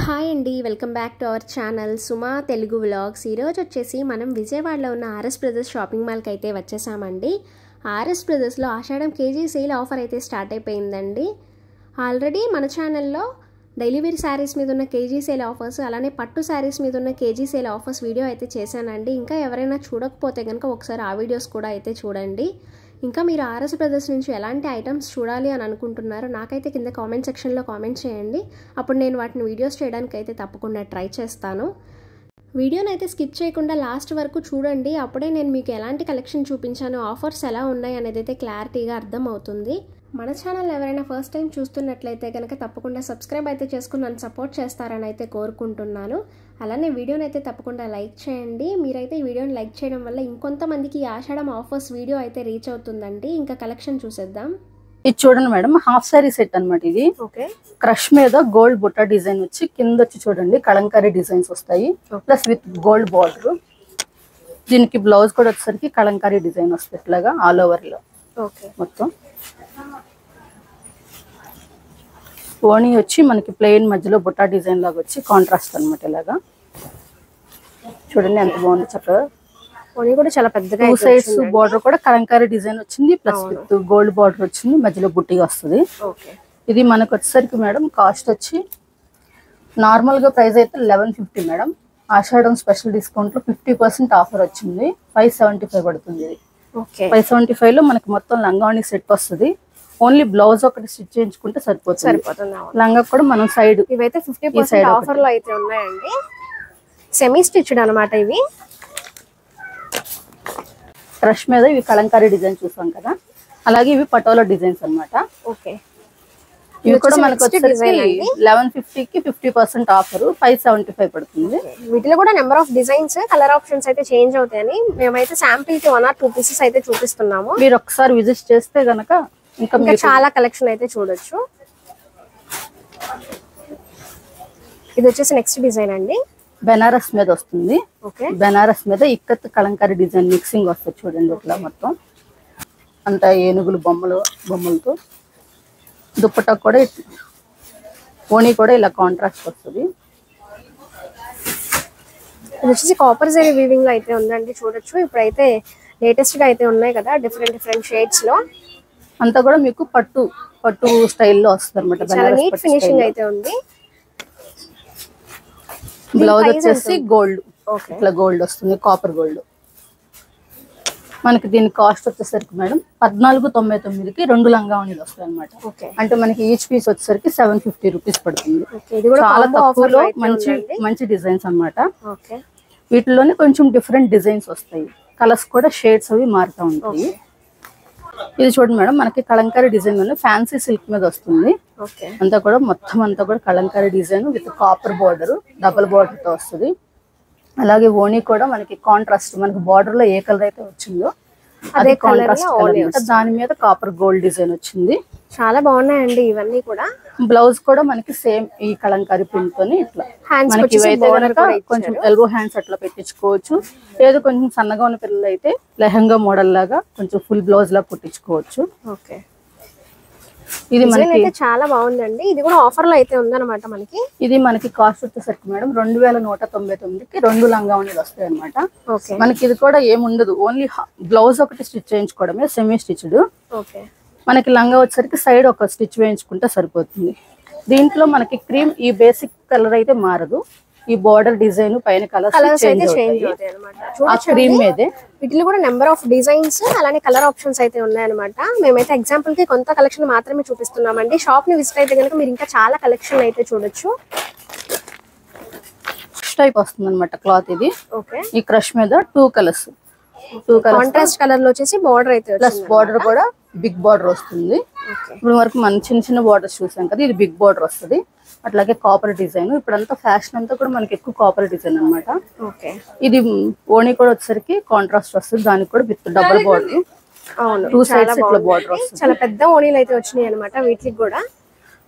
Hi అండి, welcome back to our channel Suma Telugu vlogs. ఈరోజు వచ్చేసి మనం విజయవాడలో ఉన్న ఆర్ఎస్ బ్రదర్స్ షాపింగ్ మాల్కి అయితే వచ్చేసామండి. ఆర్ఎస్ బ్రదర్స్లో ఆషాఢం కేజీ సేల్ ఆఫర్ అయితే స్టార్ట్ అయిపోయిందండి. ఆల్రెడీ మన ఛానల్లో డైలీ వేర్ శారీస్ మీద ఉన్న కేజీ సేల్ ఆఫర్స్, అలానే పట్టు శారీస్ మీద ఉన్న కేజీ సేల్ ఆఫర్స్ వీడియో అయితే చేశానండి. ఇంకా ఎవరైనా చూడకపోతే కనుక ఒకసారి ఆ వీడియోస్ కూడా అయితే చూడండి. ఇంకా మీరు ఆర్ఎస్ బ్రదర్స్ నుంచి ఎలాంటి ఐటమ్స్ చూడాలి అని అనుకుంటున్నారో నాకైతే కింద కామెంట్ సెక్షన్లో కామెంట్ చేయండి. అప్పుడు నేను వాటిని వీడియోస్ చేయడానికి అయితే తప్పకుండా ట్రై చేస్తాను. వీడియోని అయితే స్కిప్ చేయకుండా లాస్ట్ వరకు చూడండి. అప్పుడే నేను మీకు ఎలాంటి కలెక్షన్ చూపించానో, ఆఫర్స్ ఎలా ఉన్నాయి అనేది అయితే క్లారిటీగా అర్థమవుతుంది. మన ఛానల్ ఎవరైనా ఫస్ట్ టైం చూస్తున్నట్లయితే కనుక తప్పకుండా సబ్స్క్రైబ్ అయితే చేసుకుని నన్ను సపోర్ట్ చేస్తారని అయితే కోరుకుంటున్నాను. అలానే వీడియోని అయితే తప్పకుండా లైక్ చేయండి. మీరైతే ఈ వీడియోని లైక్ చేయడం వల్ల ఇంకొంతమందికి ఆషాఢం ఆఫర్స్ వీడియో అయితే రీచ్ అవుతుందండి. ఇంకా కలెక్షన్ చూసేద్దాం. ఇది చూడండి మేడం, హాఫ్ సారీ సెట్ అనమాట. ఇది క్రష్ మీద గోల్డ్ బుట్ట డిజైన్ వచ్చి కింద వచ్చి చూడండి కలంకారీ డిజైన్స్ వస్తాయి, ప్లస్ విత్ గోల్డ్ బార్డర్. దీనికి బ్లౌజ్ కూడా వచ్చేసరికి కలంకారీ డిజైన్ వస్తుంది ఇట్లాగా ఆల్ ఓవర్ లో. మొత్తం ఓణి వచ్చి మనకి ప్లెయిన్ మధ్యలో బుట్ట డిజైన్ లాగా వచ్చి కాంట్రాస్ట్ అనమాట. ఇలాగా చూడండి ఎంత బాగుంది చక్కగా. ఓణి కూడా చాలా పెద్దగా, 2 సైడ్స్ బార్డర్ కూడా కలంకారీ డిజైన్ వచ్చింది, ప్లస్ విత్ గోల్డ్ బార్డర్ వచ్చింది, మధ్యలో బుట్టిగా వస్తుంది. ఇది మనకు వచ్చేసరికి మేడం కాస్ట్ వచ్చి నార్మల్ గా ప్రైస్ అయితే 1150 మేడం. ఆషాఢం స్పెషల్ డిస్కౌంట్ లో 50% ఆఫర్ వచ్చింది, 575 పడుతుంది. ఇది 575 లో మనకి మొత్తం లంగావణి సెట్ వస్తుంది. ఓన్లీ బ్లౌజ్ ఒకటి స్టిచ్ చేయించుకుంటే సరిపోతుంది. లంగా కూడా మనం సైడ్ ఇవైతే 50% ఆఫర్ లో అయితే ఉన్నాయండి. సెమీ స్టిచ్డ్ అన్నమాట. ఇవి క్రష్ మీద ఇవి కలంకారీ డిజైన్ చూసాం కదా, అలాగే ఇవి పటోలా డిజైన్స్ అన్నమాట. ఇవి కూడా మనకు వచ్చేసరికి 1150 కి 50% ఆఫర్, 575 పడుతుంది. వీటిలో కూడా number of designs, colour options అయితే చేంజ్ అవుతాయని మేమైతే శాంపిల్ కి 1 or 2 పీసెస్ అయితే చూపిస్తున్నాము. మీరు ఒకసారి విజిట్ చేస్తే గనక ఇంకా చాలా కలెక్షన్ అయితే చూడొచ్చు. ఇది వచ్చేసి నెక్స్ట్ డిజైన్ అండి, బెనారస్ మీద వస్తుంది. బెనారస్ మీద ఇక్కత్ కలంకారీ డిజైన్ మిక్సింగ్ వస్తుంది చూడండి. ఇట్లా మొత్తం అంతా ఏనుగులు బొమ్మలతో దుప్పటా కూడా ఓణి కూడా ఇలా కాంట్రాస్ట్ వస్తుంది. ఇది వచ్చేసి కాపర్ జరీ వీవింగ్ లో అయితే ఉందండి, చూడొచ్చు. ఇప్పుడైతే లేటెస్ట్ గా అయితే ఉన్నాయి కదా డిఫరెంట్ షేడ్స్ లో. అంతా కూడా మీకు పట్టు స్టైల్లో వస్తుంది అనమాట. చాలా నీట్ ఫినిషింగ్ అయితే ఉంది. బ్లౌజ్ వచ్చేసి గోల్డ్, ఇట్లా గోల్డ్ వస్తుంది, కాపర్ గోల్డ్. మనకి దీని కాస్ట్ వచ్చేసరికి మేడం 1499కి 2 లంగావణీలు వస్తాయి అనమాట. అంటే మనకి ఈచ్ పీస్ వచ్చేసరికి 750 రూపీస్ పడుతుంది. చాలా తక్కువలో మంచి డిజైన్స్ అనమాట. వీటిలోనే కొంచెం డిఫరెంట్ డిజైన్స్ వస్తాయి, కలర్స్ కూడా షేడ్స్ అవి మారుతూ ఉంటాయి. ఇది చూడండి మేడం, మనకి కలంకారీ డిజైన్ మీద ఫ్యాన్సీ సిల్క్ మీద వస్తుంది. అంతా కూడా మొత్తం అంతా కూడా Kalamkari design with copper border, double border తో వస్తుంది. అలాగే ఓణి కూడా మనకి కాంట్రాస్ట్, మనకి బార్డర్ లో ఏ కలర్ అయితే వచ్చిందో అదే కాంట్రాస్ట్ కలర్, దాని మీద కాపర్ గోల్డ్ డిజైన్ వచ్చింది. చాలా బాగున్నాయండి ఇవన్నీ కూడా. బ్లౌజ్ కూడా మనకి సేమ్ ఈ కలంకారీ ప్రింట్ తోని ఇట్లా మనకి ఇవైతే కొంచెం ఎల్బో హ్యాండ్స్ అట్లా పెట్టించుకోవచ్చు. ఏదో కొంచెం సన్నగా ఉన్న పిల్లలు అయితే లెహంగా మోడల్ లాగా కొంచెం ఫుల్ బ్లౌజ్ లాగా కుట్టించుకోవచ్చు. ఇది మనకి చాలా బాగుందండి. ఇది కూడా ఆఫర్ లో అయితే ఉందన్నమాట మనకి. ఇది మనకి కాస్ట్ వచ్చేసరికి మేడం 2199కి 2 లంగావణీలు వస్తాయి అనమాట. మనకి ఇది కూడా ఏముండదు, ఓన్లీ బ్లౌజ్ ఒకటి స్టిచ్ చేయించుకోవడమే, సెమీ స్టిచ్డ్. మనకి లంగా వచ్చేసరికి సైడ్ ఒక స్టిచ్ వేయించుకుంటే సరిపోతుంది. దీంట్లో మనకి క్రీమ్ ఈ బేసిక్ కలర్ అయితే మారదు, ఈ బార్డర్ డిజైన్ పైన కలర్స్ చేంజ్ అవుతాయి ఆ క్రీమ్ మీదే. వీటిలో కూడా నెంబర్ ఆఫ్ డిజైన్స్ అలానే కలర్ ఆప్షన్స్ అయితే ఉన్నాయన్నమాట. మేమైతే ఎగ్జాంపుల్ కి కొంత కలెక్షన్ మాత్రమే చూపిస్తున్నామండి. షాప్ ని విజిట్ అయితే కనుక మీరు ఇంకా చాలా కలెక్షన్ అయితే చూడొచ్చు. టైప్ వస్తుంది అనమాట క్లాత్. ఇది ఈ క్రష్ మీద 2 కలర్స్ కాంట్రాస్ట్ కలర్ లో వచ్చేసి బార్డర్ అయితే, ప్లస్ బార్డర్ కూడా బిగ్ బార్డర్ వస్తుంది. ఇప్పుడు వరకు మనం చిన్న బార్డర్స్ చూసాం కదా, ఇది బిగ్ బార్డర్ వస్తుంది. అట్లాగే కాపర్ డిజైన్, ఇప్పుడంతా ఫ్యాషన్ అంతా కూడా మనకి ఎక్కువ కాపర్ డిజైన్ అనమాట. ఇది ఓణి కూడా వచ్చేసరికి కాంట్రాస్ట్ వస్తుంది, దానికి కూడా విత్ డబుల్ బార్డర్, 2 సైడ్స్ ఇట్లా బార్డర్ వస్తుంది. చాలా పెద్ద ఓణీలు అయితే వచ్చినాయి అనమాట వీటికి కూడా.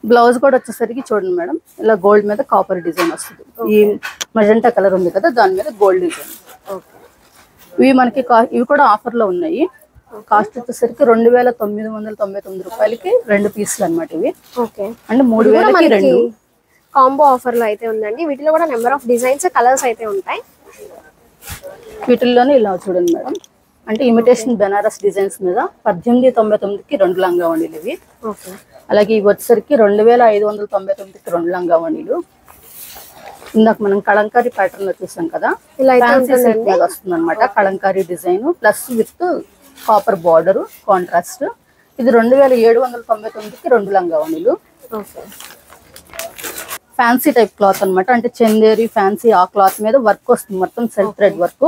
బ్లౌజ్ కూడా వచ్చేసరికి చూడండి మేడం, ఇలా గోల్డ్ మీద కాపర్ డిజైన్ వస్తుంది. ఈ మజెంటా కలర్ ఉంది కదా, దాని మీద గోల్డ్ డిజైన్. ఇవి మనకి ఇవి కూడా ఆఫర్ లో ఉన్నాయి. కాస్ట్ వచ్చేసరికి 2999 రూపాయలకి 2 పీసులు అన్నమాట ఇవి. ఓకే, అంటే 3000కి 2. కాంబో ఆఫర్ లో అయితే ఉందండి. వీటిలో కూడా నెంబర్ ఆఫ్ డిజైన్స్ కలర్స్ అయితే ఉంటాయి. వీటిల్లోనే ఇలా చూడండి మేడం, అంటే ఇమిటేషన్ బెనారస్ డిజైన్స్ మీద 1899కి 2 లంగా ఓణీలు ఇవి. అలాగే ఇవి వచ్చేసరికి 2599కి 2 లంగా ఓణీలు. ఇందాక మనం కలంకారీ ప్యాటర్న్ లో చూసాం కదా, ఇలా వస్తుంది అనమాట. Kalamkari design plus with copper border contrast. ఇది 2799కి 2 లంగా ఓణీలు. ఫ్యాన్సీ టైప్ క్లాత్ అనమాట, అంటే చందేరి ఫ్యాన్సీ ఆ క్లాత్ మీద వర్క్ వస్తుంది, మొత్తం self thread work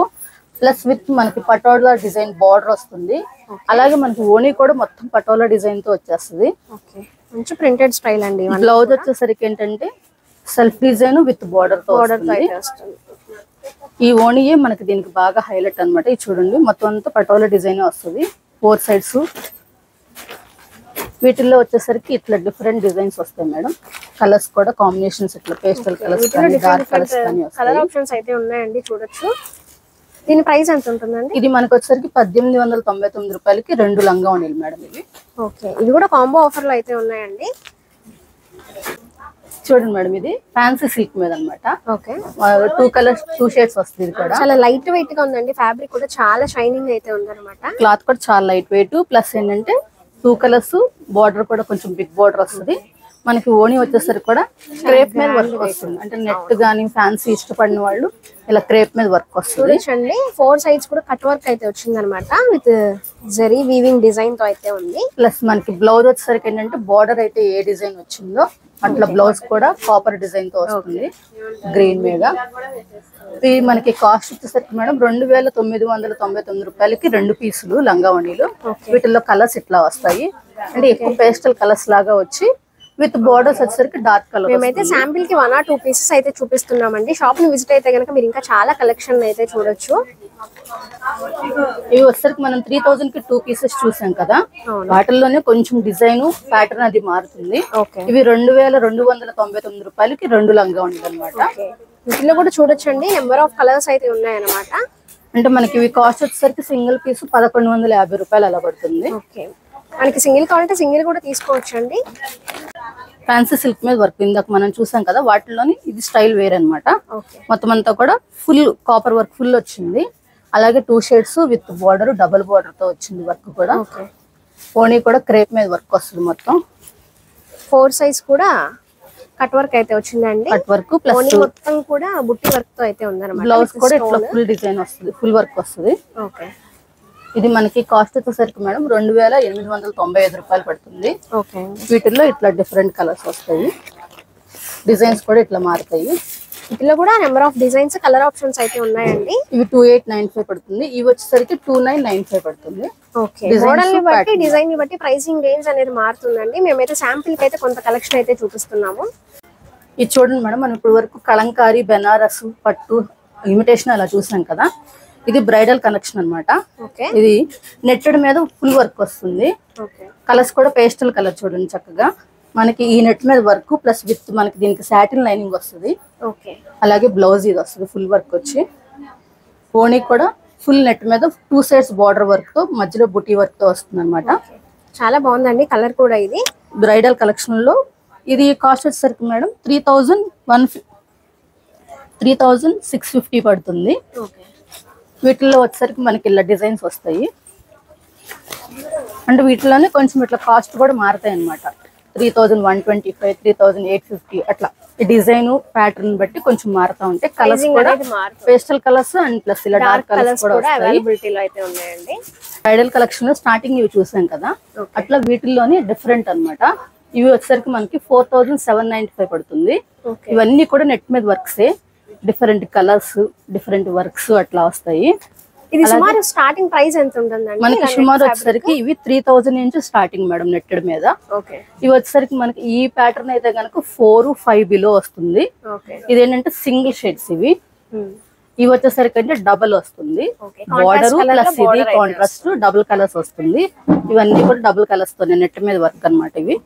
plus with మనకి పటోలా డిజైన్ బార్డర్ వస్తుంది. అలాగే మనకి ఓణీ కూడా మొత్తం పటోలా డిజైన్ తో వచ్చేస్తుంది. మంచి ప్రింటెడ్ స్టైల్ అండి. బ్లౌజ్ వచ్చేసరికి ఏంటంటే సెల్ఫ్ డిజైన్ విత్ బార్డర్ తో వస్తుంది. ఈ ఓణీయే మనకి దీనికి బాగా హైలైట్ అనమాట. ఇది చూడండి, మొత్తం అంతా పటోలా డిజైన్ వస్తుంది 4 సైడ్స్. వీటిల్లో వచ్చేసరికి ఇట్లా డిఫరెంట్ డిజైన్స్ వస్తాయి మేడం. కలర్స్ కూడా కాంబినేషన్స్ ఇట్లా పేస్టల్ కలర్స్ కానీ డార్క్ కలర్స్ కానీ వస్తాయి. కలర్ ఆప్షన్స్ అయితే ఉన్నాయండి, చూడొచ్చు. దీని ప్రైస్ ఎంత ఉంటుందండి? ఇది మనకు వచ్చేసరికి 1899 రూపాయలకి 2 లంగా ఓణీలు మేడం ఇవి. ఓకే, ఇది కూడా కాంబో ఆఫర్ లో అయితే ఉన్నాయండి. చూడండి మేడం, ఇది ఫ్యాన్సీ సిల్క్ మీద అనమాట. ఓకే, 2 కలర్స్ 2 షేడ్స్ వస్తుంది. ఇది కూడా చాలా లైట్ వెయిట్ గా ఉందండి. ఫ్యాబ్రిక్ కూడా చాలా షైనింగ్ అయితే ఉందన్నమాట. క్లాత్ కూడా చాలా లైట్ వెయిట్ ప్లస్ ఏంటంటే 2 కలర్స్ బార్డర్ కూడా కొంచెం బిగ్ బార్డర్ వస్తుంది. మనకి ఓణి వచ్చేసరికి కూడా క్రేప్ మీద వర్క్ వస్తుంది, అంటే నెట్ గానీ ఫ్యాన్సీ ఇష్టపడిన వాళ్ళు ఇలా క్రేప్ మీద వర్క్ వస్తుంది. 4 సైడ్స్ కూడా కట్ వర్క్ అయితే వచ్చింది అనమాట, విత్ జరీ వీవింగ్ డిజైన్ తో అయితే ఉంది. ప్లస్ మనకి బ్లౌజ్ వచ్చేసరికి ఏంటంటే బార్డర్ అయితే ఏ డిజైన్ వచ్చిందో అట్లా బ్లౌజ్ కూడా కాపర్ డిజైన్ తో వస్తుంది గ్రీన్ మీద. ఇది మనకి కాస్ట్ వచ్చేసరికి మేడం 2999 రూపాయలకి 2 పీసులు లంగా ఓణీలు. వీటిల్లో కలర్స్ ఇట్లా వస్తాయి, అంటే ఎక్కువ పేస్టల్ కలర్స్ లాగా వచ్చి విత్ బోర్డర్స్ వచ్చేసరికి డార్క్ కలర్. మేమైతే శాంపిల్ కి 1 or 2 పీసెస్ అయితే చూపిస్తున్నామండి. షాప్ ని విజిట్ అయితే కనుక మీరు ఇంకా చాలా కలెక్షన్ అయితే చూడొచ్చు. ఇవి వచ్చేసరికి మనం 3000 కి 2 పీసెస్ చూసాం కదా, వాటిల్లోనే కొంచెం డిజైన్ ప్యాటర్న్ అది మారుతుంది. ఇవి 2299 రూపాయలకి 2 లంగా ఓణీలు అనమాట. వీటిలో కూడా చూడొచ్చండి, నెంబర్ ఆఫ్ కలర్స్ అయితే ఉన్నాయన్నమాట. అంటే మనకి ఇవి కాస్ట్ వచ్చేసరికి సింగిల్ పీస్ 1150 రూపాయలు అలా పడుతుంది. మనకి సింగిల్ కావాలంటే సింగిల్ కూడా తీసుకోవచ్చు అండి. ఫ్యాన్సీ సిల్క్ మీద వర్క్ ఇందాక మనం చూసాం కదా, వాటిలోని ఇది స్టైల్ వేర్ అనమాట. మొత్తం అంతా కూడా ఫుల్ కాపర్ వర్క్ ఫుల్ వచ్చింది. అలాగే 2 shades with border double border తో వచ్చింది వర్క్ కూడా. ఓణీ కూడా క్రేప్ మీద వర్క్ వస్తుంది. మొత్తం 4 సైజ్ కూడా కట్ వర్క్ అయితే వచ్చిందండి. కట్ వర్క్ ప్లస్ మొత్తం కూడా బుట్టి వర్క్ తో అయితే ఉందన్నమాట. బ్లౌజ్ కూడా ఇట్లా ఫుల్ డిజైన్ వస్తుంది, ఫుల్ వర్క్ వస్తుంది. ఇది మనకి కాస్ట్ వచ్చేసరికి మేడం 2895 రూపాయలు పడుతుంది. వీటిల్లో ఇట్లా డిఫరెంట్ కలర్స్ వస్తాయి, డిజైన్స్ కూడా ఇట్లా మారుతాయి. వీటిలో కూడా number of designs colour options అయితే ఉన్నాయండి. ఇవి 2895 పడుతుంది, ఇవి వచ్చేసరికి 2995 పడుతుంది. మోడల్ ని బట్టి డిజైన్ ని బట్టి ప్రైసింగ్ రేంజ్ అనేది మారుతుందండి. మేమైతే శాంపిల్ కి అయితే కొంత కలెక్షన్ అయితే చూపిస్తున్నాము. ఇది చూడండి మేడం, మనం ఇప్పుడు వరకు కలంకారీ బెనారస్ పట్టు ఇమిటేషన్ అలా చూసాం కదా, ఇది బ్రైడల్ కలెక్షన్ అనమాట. ఇది నెట్టెడ్ మీద ఫుల్ వర్క్ వస్తుంది. కలర్స్ కూడా పేస్టల్ కలర్ చూడండి చక్కగా. మనకి ఈ నెట్ మీద వర్క్ ప్లస్ విత్ మనకి దీనికి సాటిన్ లైనింగ్ వస్తుంది. అలాగే బ్లౌజ్ ఇది వస్తుంది ఫుల్ వర్క్ వచ్చి. ఓణీ కూడా ఫుల్ నెట్ మీద 2 సైడ్స్ బార్డర్ వర్క్ తో మధ్యలో బుటీ వర్క్ తో వస్తుంది అనమాట. చాలా బాగుందండి కలర్ కూడా. ఇది బ్రైడల్ కలెక్షన్ లో ఇది కాస్ట్ వచ్చేసరికి మేడం 3650 పడుతుంది. వీటిల్లో వచ్చేసరికి మనకి ఇలా డిజైన్స్ వస్తాయి, అంటే వీటిలోనే కొంచెం ఇట్లా కాస్ట్ కూడా మారుతాయి అనమాట. 3125 3850 అట్లా డిజైన్ ప్యాటర్న్ బట్టి కొంచెం మారుతా ఉంటాయి. కలర్స్ కూడా పేస్టల్ కలర్స్ అండ్ ప్లస్ ఇలా డార్క్ కలర్స్ కూడా అవైలబిలిటీలో అయితే ఉన్నాయండి. బ్రైడల్ కలెక్షన్ లో స్టార్టింగ్ ఇవి చూసాం కదా, అట్లా వీటిల్లోనే డిఫరెంట్ అనమాట. ఇవి వచ్చేసరికి మనకి 4795 పడుతుంది. ఇవన్నీ కూడా నెట్ మీద వర్క్సే, డిఫరెంట్ కలర్స్ డిఫరెంట్ వర్క్స్ అట్లా వస్తాయి. ఇది సుమారు స్టార్టింగ్ ప్రైస్ ఎంత ఉంటుందండి? మనకి సుమారు వచ్చేసరికి ఇవి 3000 నుంచి స్టార్టింగ్ మేడం నెట్టెడ్ మీద. ఇవి వచ్చేసరికి మనకి ఈ ప్యాటర్న్ అయితే కనుక 4-5 బిలో వస్తుంది. ఇదేంటంటే సింగిల్ షేడ్స్ ఇవి. ఇవి వచ్చేసరికి అంటే డబల్ వస్తుంది, బార్డర్ ప్లస్ ఇది కాంట్రాస్ట్ డబుల్ కలర్స్ వస్తుంది. ఇవన్నీ కూడా డబుల్ కలర్స్ తో నెట్ మీద వర్క్ అనమాట. ఇవి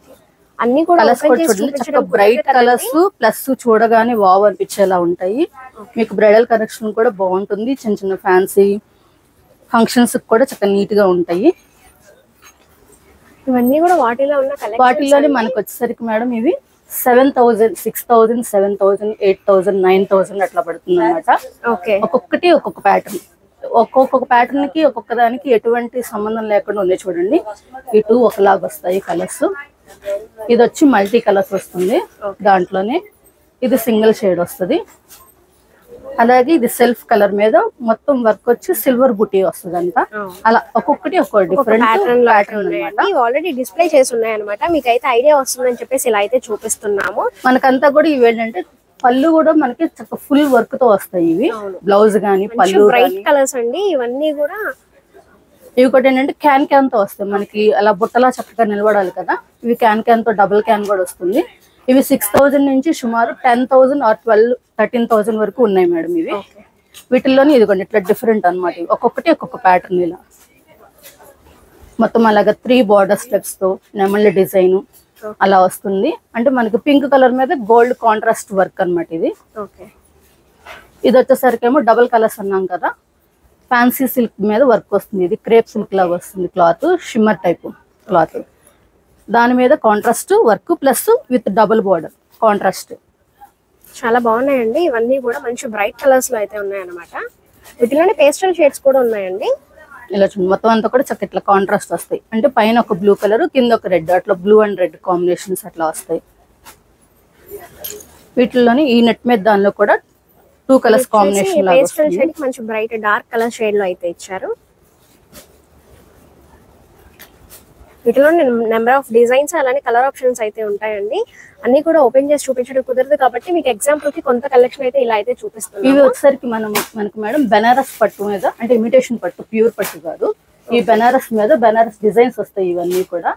అన్ని కూడా కలర్స్ కూడా చూడండి చక్కగా బ్రైట్ కలర్స్ ప్లస్ చూడగానే వావ్ అనిపించేలా ఉంటాయి. మీకు బ్రైడల్ కలెక్షన్ కూడా బాగుంటుంది. చిన్న చిన్న ఫ్యాన్సీ ఫంక్షన్స్ కూడా చక్కగా నీట్ గా ఉంటాయి. ఇవన్నీ కూడా వాటిలో ఉన్న వాటిలోనే మనకు వచ్చేసరికి మేడం ఇవి 7,000, 6,000, 7,000, 8,000, 9,000 అట్లా పడుతుంది అనమాట. ఒక్కొక్కటి ఒక్కొక్క ప్యాటర్న్, ఒక్కొక్క ప్యాటర్న్ కి ఒక్కొక్క దానికి ఎటువంటి సంబంధం లేకుండా ఉంది. చూడండి ఇటు ఒకలాగా వస్తాయి కలర్స్. ఇది వచ్చి మల్టీ కలర్స్ వస్తుంది దాంట్లోనే. ఇది సింగిల్ షేడ్ వస్తుంది. అలాగే ఇది సెల్ఫ్ కలర్ మీద మొత్తం వర్క్ వచ్చి సిల్వర్ బుటీ వస్తుంది అంతా. అలా ఒక్కొక్కటి ఒక్కొక్క డిఫరెంట్ ప్యాటర్న్ అన్నమాట. ఆల్రెడీ డిస్ప్లే చేసి ఉన్నాయి అనమాట. మీకు అయితే ఐడియా వస్తుందని చెప్పేసి ఇలా అయితే చూపిస్తున్నాము. మనకంతా కూడా ఇవి ఏంటంటే పళ్ళు కూడా మనకి చక్కగా ఫుల్ వర్క్ తో వస్తాయి. ఇవి బ్లౌజ్ గానీ పళ్ళు బ్రైట్ కలర్స్ అండి. ఇవన్నీ కూడా ఇవి కూడా ఏంటంటే క్యాన్ తో వస్తాయి. మనకి అలా బుట్టలా చక్కగా నిలబడాలి కదా. ఇవి క్యాన్ తో డబుల్ క్యాన్ కూడా వస్తుంది. ఇవి 6,000 నుంచి సుమారు 10,000 ఆర్ 13,000 వరకు ఉన్నాయి మేడం. ఇవి వీటిల్లోనే ఇదిగోండి ఇట్లా డిఫరెంట్ అనమాట. ఒక్కొక్కటి ఒక్కొక్క ప్యాటర్న్ ఇలా మొత్తం అలాగా 3 బార్డర్ స్టెప్స్ తో నెమళ్ళ డిజైన్ అలా వస్తుంది. అంటే మనకి పింక్ కలర్ మీద గోల్డ్ కాంట్రాస్ట్ వర్క్ అనమాట. ఇది వచ్చేసరికి ఏమో డబుల్ కలర్స్ అన్నాం కదా. ఫ్యాన్సీ సిల్క్ మీద వర్క్ వస్తుంది. ఇది క్రేప్ సిల్క్ లాగా వస్తుంది క్లాత్, షిమ్మర్ టైప్ క్లాత్. దాని మీద contrast work plus with double border contrast. చాలా బాగున్నాయండి. ఇవన్నీ కూడా మంచి బ్రైట్ కలర్స్ లో అయితే ఉన్నాయన్నమాట. వీటిలోనే పేస్టల్ షేడ్స్ కూడా ఉన్నాయండి. ఇలా చూడండి మొత్తం అంతా కూడా చక్క ఇట్లా కాంట్రాస్ట్ వస్తాయి. అంటే పైన ఒక బ్లూ కలర్ కింద ఒక రెడ్, అట్లా బ్లూ అండ్ రెడ్ కాంబినేషన్స్ అట్లా వస్తాయి. వీటిలోని ఈ నెట్ మీద దానిలో కూడా 2 కలర్స్ కాంబినేషన్ లాగా వస్తుంది. మంచి బ్రైట్ డార్క్ కలర్ షేడ్ లో అయితే ఇచ్చారు. వీటిలో నెంబర్ ఆఫ్ డిజైన్స్ అలానే కలర్ ఆప్షన్స్ అయితే ఉంటాయండి. అన్ని కూడా ఓపెన్ చేసి చూపించడం కుదరదు కాబట్టి మీకు ఎగ్జాంపుల్ కి కొంత కలెక్షన్ అయితే ఇలా అయితే చూపిస్తున్నాం. ఇవి వచ్చేసరికి మనకి మేడం బెనారస్ పట్టు మీద, అంటే ఇమిటేషన్ పట్టు, ప్యూర్ పట్టు కాదు. ఈ బెనారస్ మీద బెనారస్ డిజైన్స్ వస్తాయి. ఇవన్నీ కూడా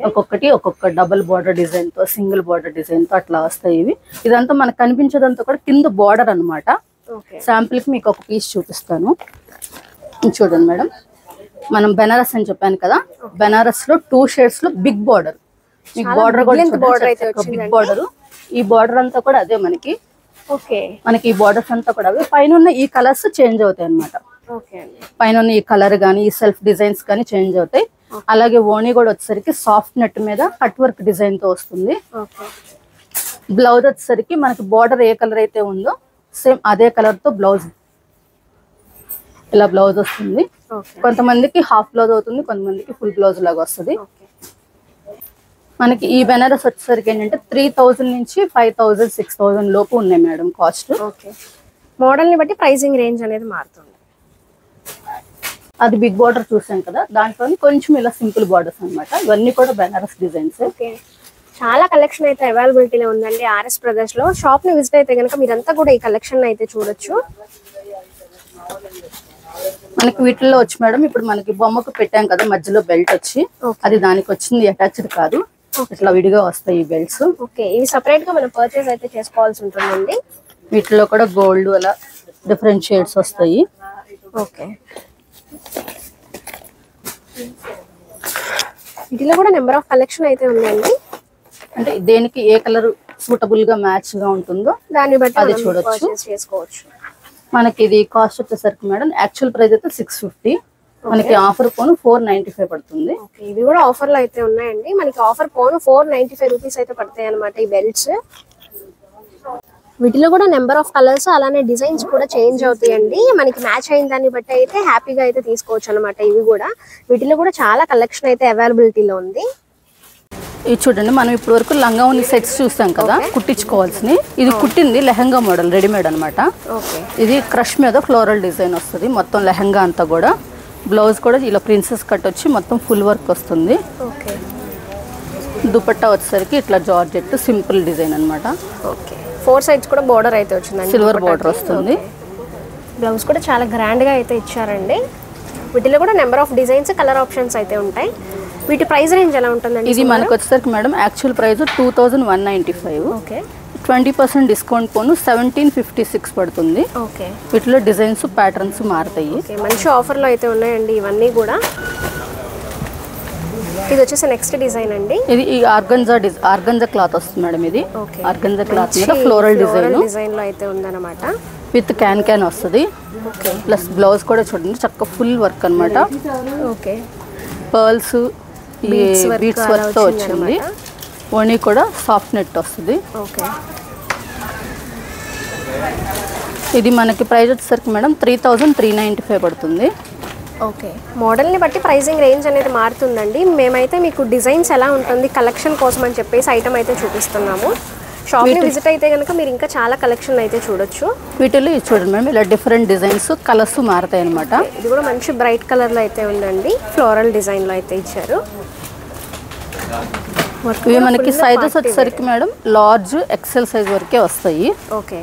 ఒక్కొక్కటి ఒక్కొక్క డబుల్ బార్డర్ డిజైన్ తో, సింగిల్ బార్డర్ డిజైన్ తో అట్లా వస్తాయి. ఇవి ఇదంతా మనకు కనిపించేదంతా కూడా కింద బార్డర్ అనమాట. శాంపుల్ కి మీకు ఒక పీస్ చూపిస్తాను. చూడండి మేడం, మనం బెనారస్ అని చెప్పాను కదా. బెనారస్ లో 2 షేడ్స్ లో బిగ్ బార్డర్, మీకు బార్డర్ కూడా బిగ్ బార్డర్. ఈ బార్డర్ అంతా కూడా అదే మనకి. మనకి ఈ బార్డర్స్ అంతా కూడా అవే. పైన ఉన్న ఈ కలర్స్ చేంజ్ అవుతాయి అనమాట. పైన ఉన్న ఈ కలర్ గానీ ఈ సెల్ఫ్ డిజైన్స్ కానీ చేంజ్ అవుతాయి. అలాగే ఓణి కూడా వచ్చేసరికి సాఫ్ట్ నెట్ మీద కట్ వర్క్ డిజైన్ తో వస్తుంది. బ్లౌజ్ వచ్చేసరికి మనకి బార్డర్ ఏ కలర్ అయితే ఉందో సేమ్ అదే కలర్ తో బ్లౌజ్, ఇలా బ్లౌజ్ వస్తుంది. కొంతమందికి హాఫ్ బ్లౌజ్ అవుతుంది, కొంతమందికి ఫుల్ బ్లౌజ్ లాగా వస్తుంది. మనకి ఈ బెనారస్ వచ్చేసరికి ఏంటంటే 3,000 నుంచి 5,000, 6,000 లోపు ఉన్నాయి మేడం కాస్ట్. మోడల్ ని బట్టి ప్రైసింగ్ రేంజ్ అనేది మారుతుంది. అది బిగ్ బార్డర్ చూసాం కదా, దాంట్లో కొంచెం ఇలా సింపుల్ బార్డర్స్ అనమాట. ఇవన్నీ కూడా బెనారస్ డిజైన్స్. చాలా కలెక్షన్ అయితే అవైలబిలిటీలో ఉందండి ఆర్ఎస్ బ్రదర్స్ లో. షాప్ ని విజిట్ అయితే కనుక మీరంతా కూడా ఈ కలెక్షన్ అయితే చూడొచ్చు. మనకి వీటిల్లో వచ్చి మేడం ఇప్పుడు మనకి బొమ్మకు పెట్టాం కదా మధ్యలో బెల్ట్ వచ్చి, అది దానికి వచ్చింది, అటాచ్డ్ కాదు. ఇట్లా విడిగా వస్తాయి ఈ బెల్ట్స్. ఇవి సెపరేట్ గా మనం పర్చేస్ అయితే చేసుకోవాల్సి ఉంటుందండి. వీటిలో కూడా గోల్డ్ అలా డిఫరెంట్ షేడ్స్ వస్తాయి. వీటిలో కూడా నెంబర్ ఆఫ్ కలెక్షన్ అయితే ఉందండి. అంటే దేనికి ఏ కలర్ సూటబుల్ గా మ్యాచ్ గా ఉంటుందో దాన్ని బట్టి అది చూడొచ్చు, చేసుకోవచ్చు. మనకి ఇది కాస్ట్ వచ్చేసరికి మేడం యాక్చువల్ ప్రైస్ అయితే 650, మనకి ఆఫర్ పోను 495 పడుతుంది. ఇవి కూడా ఆఫర్ లో అయితే ఉన్నాయండి. మనకి ఆఫర్ పోను 495 రూపీస్ అయితే పడతాయి అనమాట ఈ బెల్ట్స్. వీటిలో కూడా నెంబర్ ఆఫ్ కలర్స్ అలానే డిజైన్స్ కూడా చేంజ్ అవుతాయండి. మనకి మ్యాచ్ అయిన దాన్ని బట్టి అయితే హ్యాపీగా అయితే తీసుకోవచ్చు అనమాట. ఇవి కూడా వీటిలో కూడా చాలా కలెక్షన్ అయితే అవైలబిలిటీలో ఉంది. ఇది చూడండి, మనం ఇప్పుడు వరకు లంగా ఉన్ని సెట్స్ చూసాం కదా కుట్టించుకోవాల్సినవి. ఇది కుట్టింది లెహంగా మోడల్ రెడీమేడ్ అనమాట. ఇది క్రష్ మీద ఫ్లోరల్ డిజైన్ వస్తుంది మొత్తం లెహంగా అంతా కూడా. బ్లౌజ్ కూడా ఇలా ప్రిన్సెస్ కట్ వచ్చి మొత్తం ఫుల్ వర్క్ వస్తుంది. దుపట్టా వచ్చేసరికి ఇట్లా జార్జెట్ సింపుల్ డిజైన్ అనమాట. 4 సైడ్స్ కూడా బోర్డర్ అయితే వచ్చిందండి, సిల్వర్ బోర్డర్ వస్తుంది. బ్లౌజ్ కూడా చాలా గ్రాండ్ గా అయితే ఇచ్చారండి. వీటిలో కూడా number of designs colour options అయితే ఉంటాయి. వీటి ప్రైస్ రేంజ్ ఎలా ఉంటుందండి? ఇది మనకు వచ్చేసరికి మేడం యాక్చువల్ ప్రైస్ 2195. 20% డిస్కౌంట్ పోను 1756 పడుతుంది. వీటిలో డిజైన్స్ ప్యాటర్న్స్ మారుతాయి. మంచి ఆఫర్ లో అయితే ఉన్నాయండి ఇవన్నీ కూడా. ఇది వచ్చేసి నెక్స్ట్ డిజైన్ అండి. ఇది ఈ ఆర్గంజా క్లాత్ వస్తుంది మేడం. ఇది ఆర్గంజా క్లాత్ మీద ఫ్లోరల్ డిజైన్ లో అయితే ఉందన్నమాట. విత్ క్యాన్ వస్తుంది. ప్లస్ బ్లౌజ్ కూడా చూడండి చక్క ఫుల్ వర్క్ అనమాట. పర్ల్స్ బీట్స్ వర్క్ తో వచ్చింది. ఓణి కూడా సాఫ్ట్ నెట్ వస్తుంది. ఓకే, ఇది మనకి ప్రైస్ వచ్చేసరికి మేడం 3395 పడుతుంది. ఓకే, మోడల్ని బట్టి ప్రైసింగ్ రేంజ్ అనేది మారుతుందండి. మేమైతే మీకు డిజైన్స్ ఎలా ఉంటుంది కలెక్షన్ కోసం అని చెప్పేసి ఐటమ్ అయితే చూపిస్తున్నాము. షాప్ని విజిట్ అయితే కనుక మీరు ఇంకా చాలా కలెక్షన్ అయితే చూడొచ్చు. వీటిలో ఇది చూడండి మేడం, ఇలా డిఫరెంట్ డిజైన్స్ కలర్స్ మారుతాయి అనమాట. ఇది కూడా మంచి బ్రైట్ కలర్లో అయితే ఉందండి, ఫ్లోరల్ డిజైన్లో అయితే ఇచ్చారు. ఇవి మనకి సైజెస్ వచ్చేసరికి మేడం లార్జ్ ఎక్సెల్ సైజ్ వరకే వస్తాయి. ఓకే,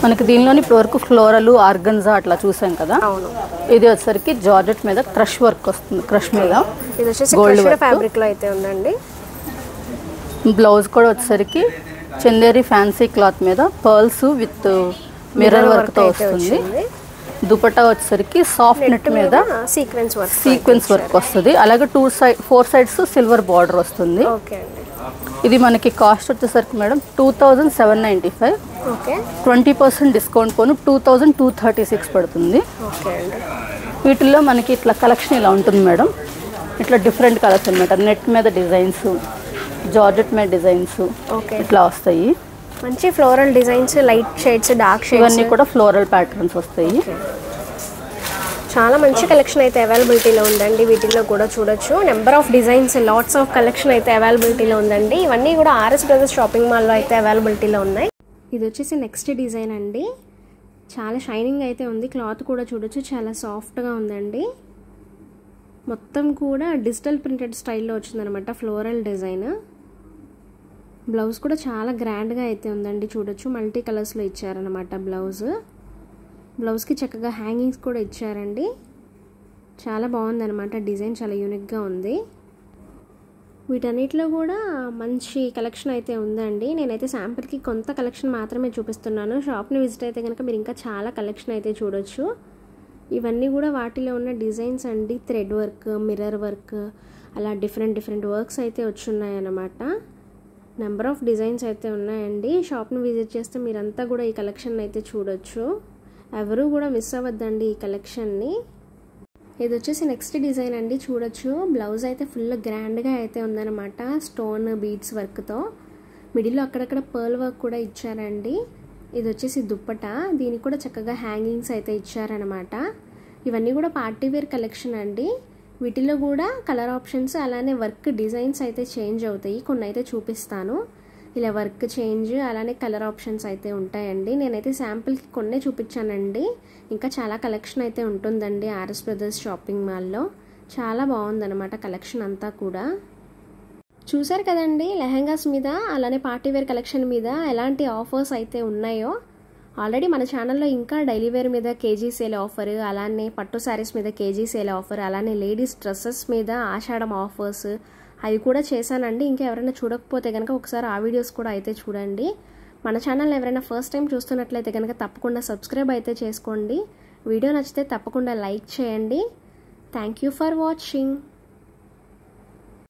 మనకి దీనిలోని ఇప్పుడు వరకు ఫ్లోరల్ ఆర్గన్జా అట్లా చూసాం కదా. అవును, ఇది వచ్చేసరికి జార్జెట్ మీద క్రష్ వర్క్ వస్తుంది. క్రష్ మీద ఇది వచ్చేసి గోల్డ్ ఫ్యాబ్రిక్ లో అయితే ఉందండి. బ్లౌజ్ కూడా వచ్చేసరికి చందేరి ఫ్యాన్సీ క్లాత్ మీద పర్ల్స్ విత్ మిర్రర్ వర్క్ తో వస్తుంది. దుపట్టా వచ్చేసరికి సాఫ్ట్ నెట్ మీద సీక్వెన్స్ వర్క్ వస్తుంది. అలాగే 4 sides సిల్వర్ బార్డర్ వస్తుంది. ఇది మనకి కాస్ట్ వచ్చేసరికి మేడం 2795. 20% డిస్కౌంట్ పోను 2236 పడుతుంది. వీటిల్లో మనకి ఇట్లా కలెక్షన్ ఇలా ఉంటుంది మేడం. ఇట్లా డిఫరెంట్ కలర్స్ అనమాట. నెట్ మీద డిజైన్స్, జార్జెట్ మీద డిజైన్స్ ఇట్లా వస్తాయి. మంచి floral designs, light shades, dark shades, ఇవన్నీ కూడా ఫ్లోరల్ ప్యాటర్న్స్ వస్తాయి. చాలా మంచి కలెక్షన్ అయితే అవైలబిలిటీలో ఉందండి. వీటిల్లో కూడా చూడొచ్చు number of designs, lots of collection అయితే అవైలబిలిటీలో ఉందండి. ఇవన్నీ కూడా ఆర్ఎస్ బ్రదర్స్ షాపింగ్ మాల్లో అయితే అవైలబిలిటీలో ఉన్నాయి. ఇది వచ్చేసి నెక్స్ట్ డిజైన్ అండి. చాలా షైనింగ్ అయితే ఉంది. క్లాత్ కూడా చూడొచ్చు, చాలా సాఫ్ట్గా ఉందండి. మొత్తం కూడా డిజిటల్ ప్రింటెడ్ స్టైల్లో వచ్చిందనమాట ఫ్లోరల్ డిజైన్. బ్లౌజ్ కూడా చాలా గ్రాండ్గా అయితే ఉందండి. చూడొచ్చు మల్టీ కలర్స్లో ఇచ్చారనమాట బ్లౌజ్కి చక్కగా హ్యాంగింగ్స్ కూడా ఇచ్చారండి. చాలా బాగుందనమాట. డిజైన్ చాలా యూనిక్గా ఉంది. వీటన్నిటిలో కూడా మంచి కలెక్షన్ అయితే ఉందండి. నేనైతే శాంపుల్కి కొంత కలెక్షన్ మాత్రమే చూపిస్తున్నాను. షాప్ని విజిట్ అయితే కనుక మీరు ఇంకా చాలా కలెక్షన్ అయితే చూడొచ్చు. ఇవన్నీ కూడా వాటిలో ఉన్న డిజైన్స్ అండి. థ్రెడ్ వర్క్, మిర్రర్ వర్క్, అలా డిఫరెంట్ వర్క్స్ అయితే వచ్చున్నాయన్నమాట. నెంబర్ ఆఫ్ డిజైన్స్ అయితే ఉన్నాయండి. షాప్ని విజిట్ చేస్తే మీరంతా కూడా ఈ కలెక్షన్ అయితే చూడొచ్చు. ఎవరు కూడా మిస్ అవ్వద్దండి ఈ కలెక్షన్ని. ఇది వచ్చేసి నెక్స్ట్ డిజైన్ అండి. చూడొచ్చు బ్లౌజ్ అయితే ఫుల్ గ్రాండ్గా అయితే ఉందన్నమాట. స్టోన్ బీడ్స్ వర్క్తో మిడిల్లో అక్కడక్కడ పర్ల్ వర్క్ కూడా ఇచ్చారండి. ఇది వచ్చేసి దుప్పటా, దీనికి కూడా చక్కగా హ్యాంగింగ్స్ అయితే ఇచ్చారనమాట. ఇవన్నీ కూడా పార్టీ వేర్ కలెక్షన్ అండి. వీటిలో కూడా కలర్ ఆప్షన్స్ అలానే వర్క్ డిజైన్స్ అయితే చేంజ్ అవుతాయి. కొన్ని అయితే చూపిస్తాను. ఇలా వర్క్ చేంజ్ అలానే కలర్ ఆప్షన్స్ అయితే ఉంటాయండి. నేనైతే శాంపుల్కి కొన్నే చూపించానండి. ఇంకా చాలా కలెక్షన్ అయితే ఉంటుందండి ఆర్ఎస్ బ్రదర్స్ షాపింగ్ మాల్లో. చాలా బాగుందన్నమాట కలెక్షన్ అంతా కూడా. చూసారు కదండి లెహెంగాస్ మీద అలానే పార్టీ వేర్ కలెక్షన్ మీద ఎలాంటి ఆఫర్స్ అయితే ఉన్నాయో. ఆల్రెడీ మన ఛానల్లో ఇంకా డైలీ వేర్ మీద కేజీ సేల్ ఆఫర్, అలానే పట్టు శారీస్ మీద కేజీ సేల్ ఆఫర్, అలానే లేడీస్ డ్రెస్సెస్ మీద ఆషాఢం ఆఫర్స్ అవి కూడా చేశానండి. ఇంకా ఎవరైనా చూడకపోతే కనుక ఒకసారి ఆ వీడియోస్ కూడా అయితే చూడండి. మన ఛానల్ ఎవరైనా ఫస్ట్ టైం చూస్తున్నట్లయితే కనుక తప్పకుండా సబ్స్క్రైబ్ అయితే చేసుకోండి. వీడియో నచ్చితే తప్పకుండా లైక్ చేయండి. Thank you for watching.